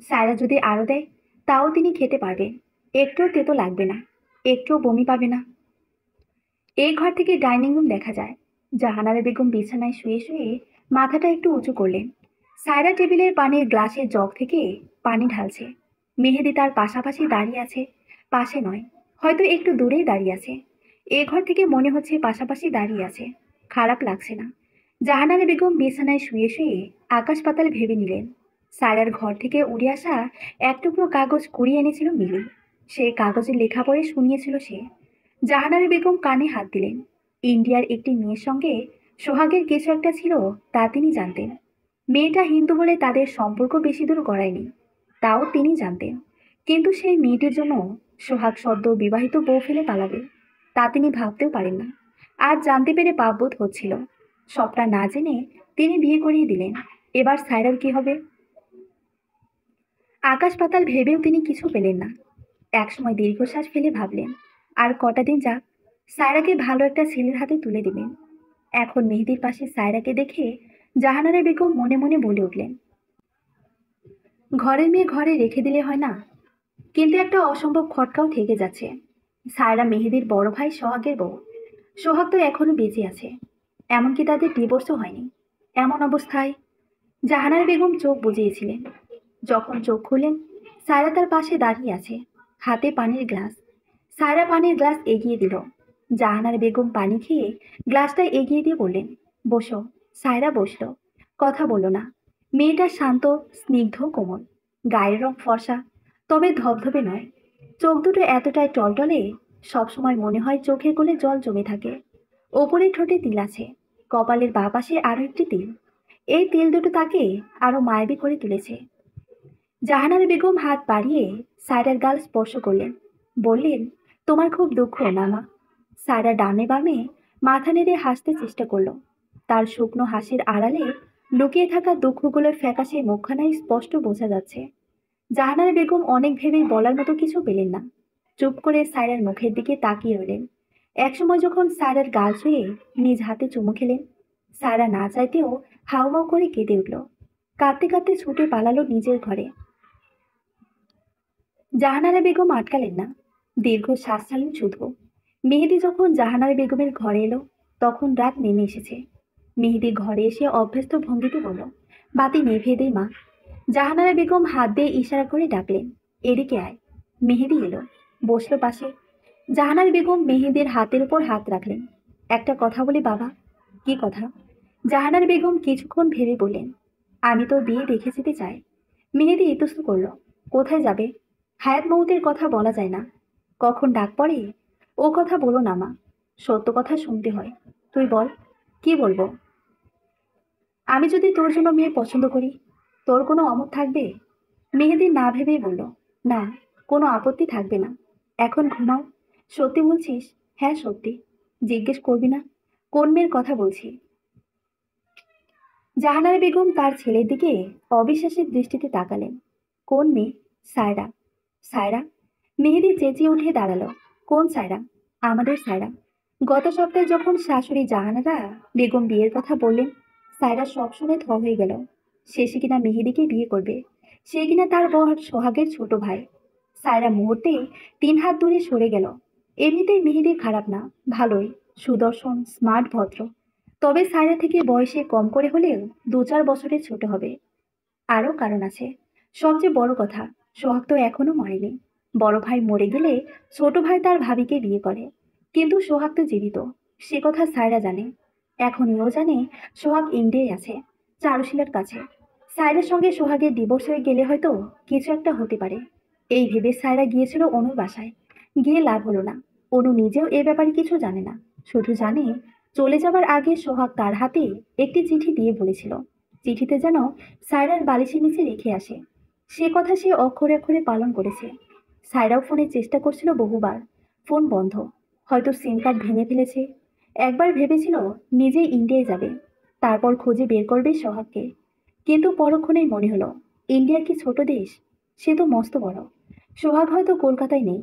সায়রা যদি আরো দেয় তাও তিনি খেতে পারবেন, একটুও তেতো লাগবে না, একটুও বমি পাবে না। এই ঘর থেকে ডাইনিং রুম দেখা যায়। জাহানারা বেগম বিছানায় শুয়ে শুয়ে মাথাটা একটু উঁচু করলেন। সায়রা টেবিলের পানির গ্লাসের জগ থেকে পানি ঢালছে। মেহেদি তার পাশাপাশি দাঁড়িয়ে আছে, পাশে নয়, হয়তো একটু দূরেই দাঁড়িয়ে আছে। এ ঘর থেকে মনে হচ্ছে পাশাপাশি দাঁড়িয়ে আছে। খারাপ লাগছে না। জাহানারা বেগম বিছানায় শুয়ে শুয়ে আকাশ পাতাল ভেবে নিলেন। সায়রার ঘর থেকে উড়ে আসা এক টুকরো কাগজ কুড়িয়ে এনেছিল মিলি। সেই কাগজের লেখা পড়ে শুনিয়েছিল সে। জাহানারা বেগম কানে হাত দিলেন। ইন্ডিয়ার একটি মেয়ের সঙ্গে সোহাগের কিছু একটা ছিল তা তিনি জানতেন। মেয়েটা হিন্দু বলে তাদের সম্পর্ক বেশি দূর গড়ায়নি, তাও তিনি জানতেন। কিন্তু সেই মেয়েটির জন্য সোহাগ সদ্য বিবাহিত বউ ফেলে পালাবে, তা তিনি ভাবতেও পারেন না। আজ জানতে পেরে পাপবোধ হচ্ছিল। সবটা না জেনে তিনি বিয়ে করিয়ে দিলেন। এবার সায়রার কি হবে? আকাশ পাতাল ভেবেও তিনি কিছু পেলেন না। একসময় দীর্ঘশ্বাস ফেলে ভাবলেন, আর কটা দিন যাক, সায়রাকে ভালো একটা ছেলের হাতে তুলে দিবেন। এখন মেহেদির পাশে সায়রাকে দেখে জাহানারা বেগম মনে মনে বলে উঠলেন, ঘরের মেয়ে ঘরে রেখে দিলে হয় না? কিন্তু একটা অসম্ভব খটকাও থেকে যাচ্ছে। সায়রা মেহেদির বড় ভাই সোহাগের বউ। সোহাগ তো এখনো বেঁচে আছে, এমনকি তাদের ডিভোর্সও হয়নি। এমন অবস্থায় জাহানারা বেগম চোখ বুজিয়েছিলেন। যখন চোখ খুললেন, সায়রা তার পাশে দাঁড়িয়ে আছে, হাতে পানির গ্লাস। সায়রা পানির গ্লাস এগিয়ে দিল। জাহানারা বেগম পানি খেয়ে গ্লাসটা এগিয়ে দিয়ে বললেন, বসো। সায়রা বসলো, কথা বলল না। মেয়েটা শান্ত, স্নিগ্ধ, কোমল, গায়ের রং ফর্সা, তবে ধবধবে নয়। চোখ দুটো এতটাই টলটলে, সবসময় মনে হয় চোখের কোণে জল জমে থাকে। ওপরে ঠোঁটে তিল আছে, কপালের বাঁ পাশে আরো একটি তিল। এই তিল দুটো তাকে আরো মায়াবী করে তুলেছে। জাহানারা বেগম হাত বাড়িয়ে সায়রার গাল স্পর্শ করলেন, বললেন, তোমার খুব দুঃখ না মা? সায়রা ডানে বামে মাথা নেড়ে হাসতে চেষ্টা করলো। তার শুকনো হাসির আড়ালে লুকিয়ে থাকা দুঃখগুলোর ফ্যাকাশে মুখখানায় স্পষ্ট বোঝা যাচ্ছে। জাহানারা বেগম অনেক ভেবেই বলার মতো কিছু পেলেন না। চুপ করে সায়রার মুখের দিকে তাকিয়ে রইলেন। একসময় যখন সায়রার গাল ছুঁয়ে নিজ হাতে চুমু খেলেন, সায়রা না চাইতেও হাউমাউ করে কেঁদে উঠল। কাঁদতে কাঁদতে ছুটে পালালো নিজের ঘরে। জাহানারা বেগম আটকালেন না, দীর্ঘ শ্বাস ছাড়লেন শুধু। মেহেদি যখন জাহানারা বেগমের ঘরে এলো, তখন রাত নেমে এসেছে। মেহেদি ঘরে এসে অভ্যস্ত ভঙ্গিতে বলল, বাতি নিভিয়ে দে মা। জাহানারা বেগম হাত দিয়ে ইশারা করে ডাকলেন, এদিকে আয়। মেহেদি এলো, বসলো পাশে। জাহানারা বেগম মেহেদির হাতের উপর হাত রাখলেন। একটা কথা বলি বাবা। কি কথা? জাহানারা বেগম কিছুক্ষণ ভেবে বললেন, আমি তোর বিয়ে দেখে যেতে চাই। মেহেদি ইতস্তত করল, কোথায় যাবে? হায়াত মৌতের কথা বলা যায় না, কখন ডাক পড়ে। ও কথা বলো না মা, সত্য কথা শুনতে হয়। তুই বল, কি বলবো? আমি যদি তোর জন্য মেয়ে পছন্দ করি, তোর কোনো অমত থাকবে? মেহেদি না ভেবেই বলল, না, কোনো আপত্তি থাকবে না। এখন ঘুমাও। সত্যি বলছিস? হ্যাঁ সত্যি। জিজ্ঞেস করবি না কোন মেয়ের কথা বলছি? জাহানারা বেগম তার ছেলের দিকে অবিশ্বাসের দৃষ্টিতে তাকালেন। কোন মেয়ে? সায়রা। সায়রা? মেহেদি চেঁচিয়ে উঠে দাঁড়ালো, কোন সায়রা? আমাদের সায়রা। গত সপ্তাহে যখন শাশুড়ি জাহানারা বেগম বিয়ের কথা বললেন, সায়রা সব শুনে থ হয়ে গেল। শেষে কিনা মেহেদিকে বিয়ে করবে, সে কিনা তার বর সোহাগের ছোট ভাই। সায়রা মুহূর্তেই 3 হাত দূরে সরে গেল। এমনিতেই মেহেদি খারাপ না, ভালোই, সুদর্শন, স্মার্ট, ভদ্র। তবে সায়রা থেকে বয়সে কম করে হলেও 2-4 বছরের ছোট হবে। আরও কারণ আছে। সবচেয়ে বড় কথা, সোহাগ তো এখনো মরেনি। বড় ভাই মরে গেলে ছোট ভাই তার ভাবিকে বিয়ে করে। কিন্তু সোহাগ তো জীবিত, সে কথা সায়রা জানে। এখন এও জানে সোহাগ ইন্ডিয়ায় আছে, চারুশীলার কাছে। সায়রার সঙ্গে সোহাগের ডিভোর্স হয়ে গেলে হয়তো কিছু একটা হতে পারে। এই ভেবে সায়রা গিয়েছিল অনুর বাসায়। গিয়ে লাভ হলো না। অনু নিজেও এ ব্যাপারে কিছু জানে না, শুধু জানে চলে যাবার আগে সোহাগ তার হাতে একটি চিঠি দিয়ে বলেছিল চিঠিতে যেন সায়রার বালিশের নিচে রেখে আসে। সে কথা সে অক্ষরে অক্ষরে পালন করেছে। সায়রাও ফোনের চেষ্টা করছিল বহুবার, ফোন বন্ধ। হয়তো সিম কার্ড ভেঙে ফেলেছে। একবার ভেবেছিল নিজেই ইন্ডিয়ায় যাবে, তারপর খুঁজে বের করবে সোহাগকে। কিন্তু পরক্ষণেই মনে হলো ইন্ডিয়া কি ছোট দেশ, সে তো মস্ত বড়। সোহাগ হয়তো কলকাতায় নেই,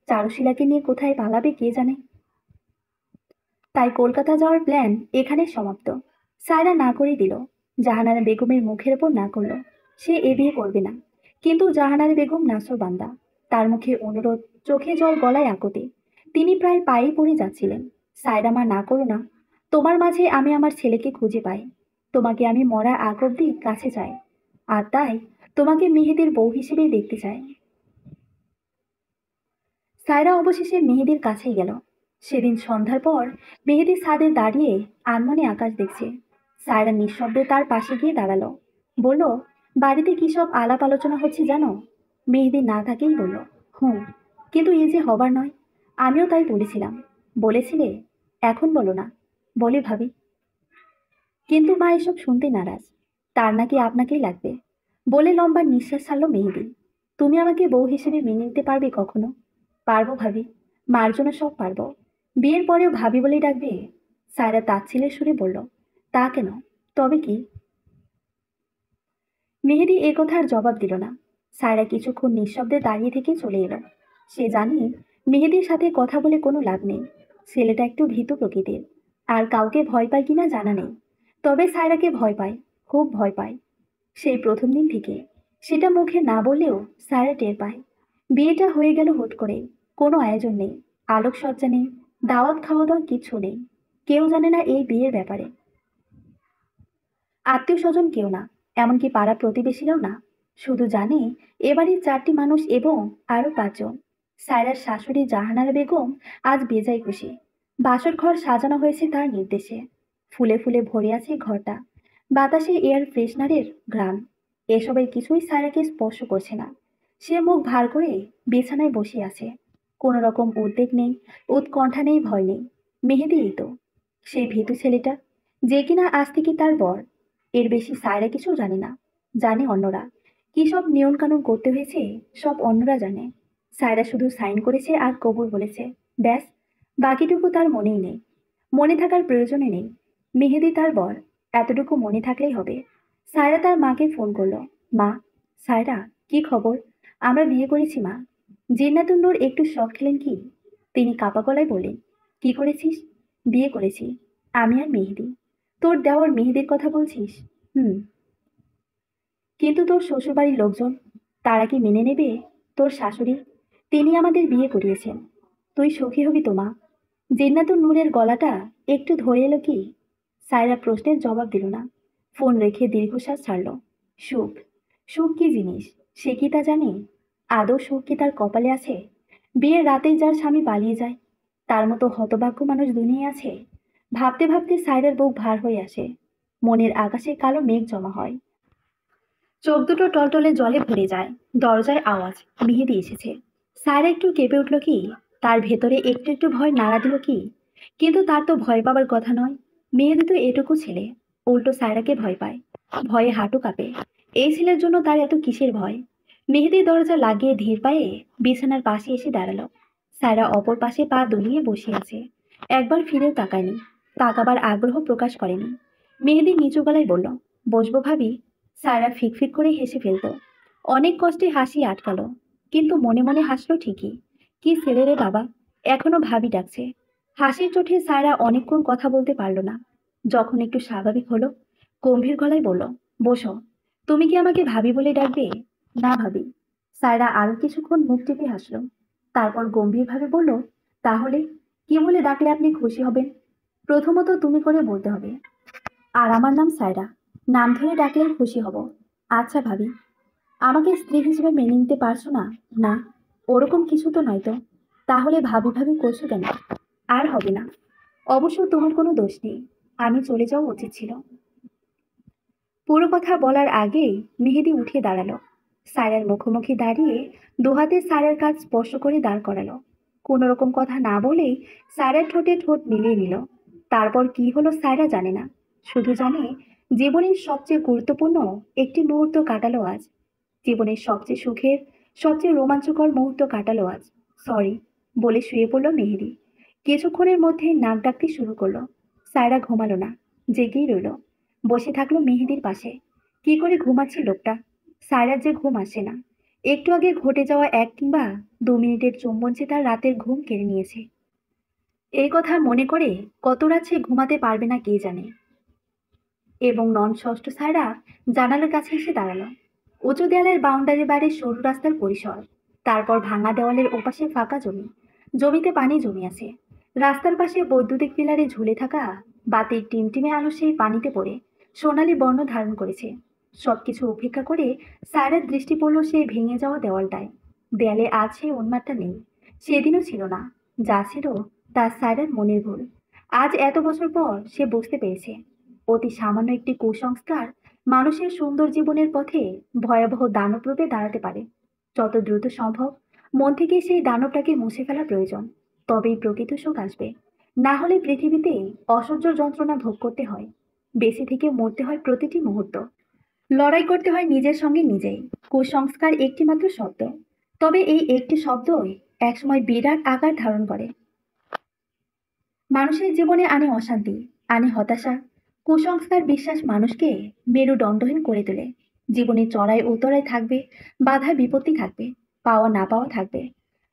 চারুশীলাকে নিয়ে কোথায় পালাবে কে জানে। তাই কলকাতা যাওয়ার প্ল্যান এখানে সমাপ্ত। সায়রা না করে দিল। জাহানারা বেগমের মুখের ওপর না করলো, সে এ বিয়ে করবে না। কিন্তু জাহানারা বেগম নাছোড়বান্দা। তার মুখে অনুরোধ, চোখে জল, গলায় আকুতি। তিনি প্রায় পায়ে পড়ে যাচ্ছিলেন। সায়রা, মা, না করো না। তোমার মাঝে আমি আমার ছেলেকে খুঁজে পাই। তোমাকে আমি মরা আগ অব্দি কাছে চাই। আর তাই তোমাকে মেহেদির বউ হিসেবেই দেখতে চাই। সায়রা অবশেষে মেহেদির কাছেই গেল। সেদিন সন্ধ্যার পর মেহেদি ছাদে দাঁড়িয়ে আনমনে আকাশ দেখছে। সায়রা নিঃশব্দে তার পাশে গিয়ে দাঁড়ালো। বলল, বাড়িতে কি সব আলাপ আলোচনা হচ্ছে জানো? মেহেদি না থাকেই বলল, হুম, কিন্তু এই যে হবার নয়। আমিও তাই বলেছিলাম। বলেছিলে? এখন বলো না। বলে ভাবি। কিন্তু মা এসব শুনতে নারাজ। তার নাকি আপনাকেই লাগবে। বলে লম্বা নিঃশ্বাস ছাড়ল মেহেদি। তুমি আমাকে বউ হিসেবে মেনে নিতে পারবে কখনো? পারবো ভাবি, মার জন্য সব পারবো। বিয়ের পরেও ভাবি বলেই ডাকবে? সায়রা তাচ্ছিলের সুরে বলল, তা কেন? তবে কি? মেহেদি এ কথার জবাব দিল না। সায়রা কিছুক্ষণ নিঃশব্দে দাঁড়িয়ে থেকে চলে এলো। সে জানে মেহেদির সাথে কথা বলে কোনো লাভ নেই। ছেলেটা একটু ভীতু প্রকৃতির, আর কাউকে ভয় পায় কিনা জানা নেই। তবে সায়রাকে ভয় পায়, খুব ভয় পায়। সেই প্রথম দিন থেকে। সেটা মুখে না বললেও সায়রা টের পায়। বিয়েটা হয়ে গেল হুট করে। কোনো আয়োজন নেই, আলোকসজ্জা নেই, দাওয়াত খাওয়া দাওয়া কিছু নেই। কেউ জানে না এই বিয়ের ব্যাপারে। আত্মীয় স্বজন কেউ না, এমনকি পাড়া প্রতিবেশীরাও না। শুধু জানে এবাড়ির 4টি মানুষ এবং আরো 5 জন। সায়রার শাশুড়ি জাহানারা বেগম আজ বেজায় খুশি। বাসর ঘর সাজানো হয়েছে তার নির্দেশে। ফুলে ফুলে ভরে আছে ঘরটা। বাতাসে এয়ার ফ্রেশনারের ঘ্রাণ। এসবের কিছুই সায়রাকে স্পর্শ করছে না। সে মুখ ভার করে বিছানায় বসে আছে। কোনো রকম উদ্বেগ নেই, উৎকণ্ঠা নেই, ভয় নেই। মেহেদিই তো, সেই ভীতু ছেলেটা, যে কিনা আজ থেকে তার বর। এর বেশি সায়রা কিছু জানে না। জানে অন্যরা কি সব নিয়ম কানুন করতে হয়েছে, সব অন্যরা জানে। সায়রা শুধু সাইন করেছে আর কবুল বলেছে, ব্যাস। বাকিটুকু তার মনেই নেই, মনে থাকার প্রয়োজনে নেই। মেহেদি তার বর, এতটুকু মনে থাকলেই হবে। সায়রা তার মাকে ফোন করলো। মা, সায়রা, কি খবর? আমরা বিয়ে করেছি মা। জিন্নাতুন্নুর একটু শখ খেলেন কি? তিনি কাপা গলায় বললেন, কি করেছিস? বিয়ে করেছি, আমি আর মেহেদি। তোর দেওয়ার মেহেদির কথা বলছিস? হুম। কিন্তু তোর শ্বশুরবাড়ির লোকজন, তারা কি মেনে নেবে? তোর শাশুড়ি, তিনি আমাদের বিয়ে করিয়েছেন। তুই সুখী হবি তো মা। জিন্নাতুন নূরের গলাটা একটু ধরে এলো কি? সায়রা প্রশ্নের জবাব দিল না। ফোন রেখে দীর্ঘশ্বাস ছাড়ল। সুখ, সুখ কি জিনিস সে কি তা জানে? আদৌ সুখ কি তার কপালে আছে? বিয়ের রাতেই যার স্বামী পালিয়ে যায়, তার মতো হতভাগ্য মানুষ দুনিয়ায় আছে? ভাবতে ভাবতে সায়রার বুক ভার হয়ে আসে। মনের আকাশে কালো মেঘ জমা হয়। চোখ দুটো টলটলে জলে ভরে যায়। দরজায় আওয়াজ, মেহেদি এসেছে। সায়রা একটু কেঁপে উঠল কি? তার ভেতরে একটু একটু ভয় নাড়া দিল কি? কিন্তু তার তো ভয় পাবার কথা নয়। মেহেদি তো এটুকু ছেলে, উল্টো সায়রাকে ভয় পায়। ভয়ে হাঁটু কাঁপে। এই ছেলের জন্য তার এত কিসের ভয়? মেহেদি দরজা লাগিয়ে ধীর পায়ে বিছানার পাশে এসে দাঁড়ালো। সায়রা অপর পাশে পা দুলিয়ে বসে আছে। একবার ফিরেও তাকায়নি, তাকাবার আগ্রহ প্রকাশ করেনি। মেহেদি নিচু গলায় বলল, বসবো ভাবি? সায়রা ফিকফিক করে হেসে ফেলত। অনেক কষ্টে হাসি আটকালো, কিন্তু মনে মনে হাসলো ঠিকই। কি ছেলে রে বাবা, এখনো ভাবি ডাকছে। হাসির চোটে সায়রা অনেকক্ষণ কথা বলতে পারল না। যখন একটু স্বাভাবিক হলো, গম্ভীর গলায় বলল, বসো। তুমি কি আমাকে ভাবি বলে ডাকবে? না ভাবি। সায়রা আরো কিছুক্ষণ মুখ টিপে হাসলো। তারপর গম্ভীরভাবে বলল, তাহলে কি বলে ডাকলে আপনি খুশি হবেন? প্রথমত তুমি করে বলতে হবে, আর আমার নাম সায়রা, নাম ধরে ডাকলেই খুশি হব। আচ্ছা ভাবি, আমাকে স্ত্রী হিসেবে মেনে নিতে পারছো না? না, ওরকম কিছু তো নয় তো। তাহলে ভাবি ভাবি করছো কেন? আর হবে না। অবশ্য তোমার কোনো দোষ নেই, আমি চলে যাওয়া উচিত ছিল। পুরো কথা বলার আগেই মেহেদি উঠে দাঁড়ালো। সায়রার মুখোমুখি দাঁড়িয়ে দুহাতে সায়রার কাঁধ স্পর্শ করে দাঁড় করালো। কোনো রকম কথা না বলেই সায়রার ঠোঁটে ঠোঁট মিলিয়ে নিল। তারপর কি হলো সায়রা জানে না, শুধু জানে জীবনের সবচেয়ে গুরুত্বপূর্ণ একটি মুহূর্ত কাটালো আজ। জীবনের সবচেয়ে সুখের, সবচেয়ে রোমাঞ্চকর মুহূর্ত কাটালো আজ। সরি বলে শুয়ে পড়ল মেহেদি। কিছুক্ষণের মধ্যে নাক ডাকতে শুরু করলো। সায়রা ঘুমালো না, জেগেই রইল। বসে থাকলো মেহেদির পাশে। কি করে ঘুমাচ্ছে লোকটা? সায়রার যে ঘুম আসে না। একটু আগে ঘটে যাওয়া 1 কিংবা 2 মিনিটের চুম্বন যে তার রাতের ঘুম কেড়ে নিয়েছে। এই কথা মনে করে কত রাত সে ঘুমাতে পারবে না কে জানে। এবং নন ষষ্ঠ সায়রা জানালার কাছে এসে দাঁড়ালো। উঁচু দেয়ালের বাউন্ডারি বাড়ির সরু রাস্তার পরিসর, তারপর ভাঙা দেওয়ালের ওপাশে ফাঁকা জমি। জমিতে পানি জমে আছে। রাস্তার পাশে বৈদ্যুতিক পিলারে ঝুলে থাকা বাতির টিমটিমে আলো সেই পানিতে পড়ে সোনালী বর্ণ ধারণ করেছে। সবকিছু উপেক্ষা করে সায়রার দৃষ্টি পড়ল সেই ভেঙে যাওয়া দেওয়ালটায়। দেয়ালে আজ সেই উন্মাদটা নেই, সেদিনও ছিল না। যা ছিল তা সায়রার মনের ভুল। আজ এত বছর পর সে বুঝতে পেরেছে, অতি সামান্য একটি কুসংস্কার মানুষের সুন্দর জীবনের পথে ভয়াবহ দানব রূপে দাঁড়াতে পারে। যত দ্রুত সম্ভব মন থেকে সেই দানবটাকে মুছে ফেলা প্রয়োজন, তবেই প্রকৃত সুখ আসবে। না হলে পৃথিবীতে অসহ্য যন্ত্রণা ভোগ করতে হয়, বেঁচে থেকে মরতে হয় প্রতিটি মুহূর্ত। লড়াই করতে হয় নিজের সঙ্গে নিজেই। কুসংস্কার একটি মাত্র শব্দ, তবে এই একটি শব্দই একসময় বিরাট আকার ধারণ করে। মানুষের জীবনে আনে অশান্তি, আনে হতাশা। কুসংস্কার বিশ্বাস মানুষকে মেরুদণ্ডহীন করে তোলে। জীবনে চড়াই উতরাই থাকবে, বাধা বিপত্তি থাকবে, পাওয়া না পাওয়া থাকবে।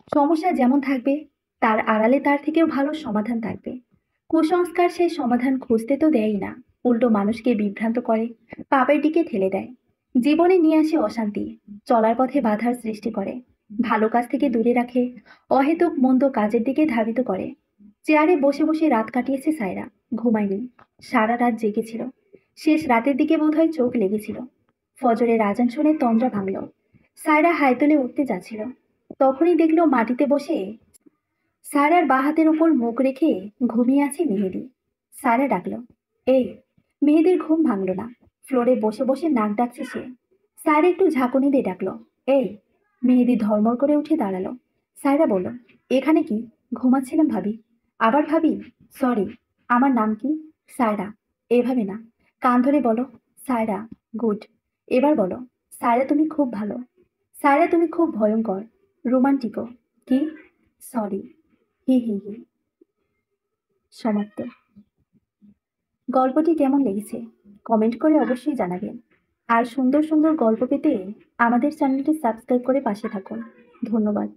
সমস্যা যেমন থাকবে, তার আড়ালে তার থেকেও ভালো সমাধান থাকবে। কুসংস্কার সেই সমাধান খুঁজতে তো দেয়ই না, উল্টো মানুষকে বিভ্রান্ত করে, পাপের দিকে ঠেলে দেয়। জীবনে নিয়ে আসে অশান্তি, চলার পথে বাধার সৃষ্টি করে, ভালো কাজ থেকে দূরে রাখে, অহেতুক মন্দ কাজের দিকে ধাবিত করে। চেয়ারে বসে বসে রাত কাটিয়েছে সায়রা, ঘুমায়নি। সারা রাত জেগেছিল। শেষ রাতের দিকে বোধহয় চোখ লেগেছিল। ফজরের আজান শুনে তন্দ্রা ভাঙল। সায়রা হাই তুলে উঠতে যাচ্ছিল, তখনই দেখলো মাটিতে বসে সায়রার বাঁ হাতের উপর মুখ রেখে ঘুমিয়ে আছে মেহেদি। সায়রা ডাকলো, এই। মেহেদির ঘুম ভাঙল না। ফ্লোরে বসে বসে নাক ডাকছে সে। সায়রা একটু ঝাঁকুনি দিয়ে ডাকলো, এই। মেহেদি ধর্মর করে উঠে দাঁড়ালো। সায়রা বলল, এখানে কি? ঘুমাচ্ছিলাম ভাবি। আবার ভাবি? সরি। আমার নাম কি? সায়রা। এভাবে না, কান ধরে বলো। সায়রা। গুড। এবার বলো, সায়রা তুমি খুব ভালো। সায়রা তুমি খুব ভয়ঙ্কর, রোমান্টিকও। কি? সরি। হি হি হি। সমাপ্ত। গল্পটি কেমন লেগেছে কমেন্ট করে অবশ্যই জানাবেন। আর সুন্দর সুন্দর গল্প পেতে আমাদের চ্যানেলটি সাবস্ক্রাইব করে পাশে থাকুন। ধন্যবাদ।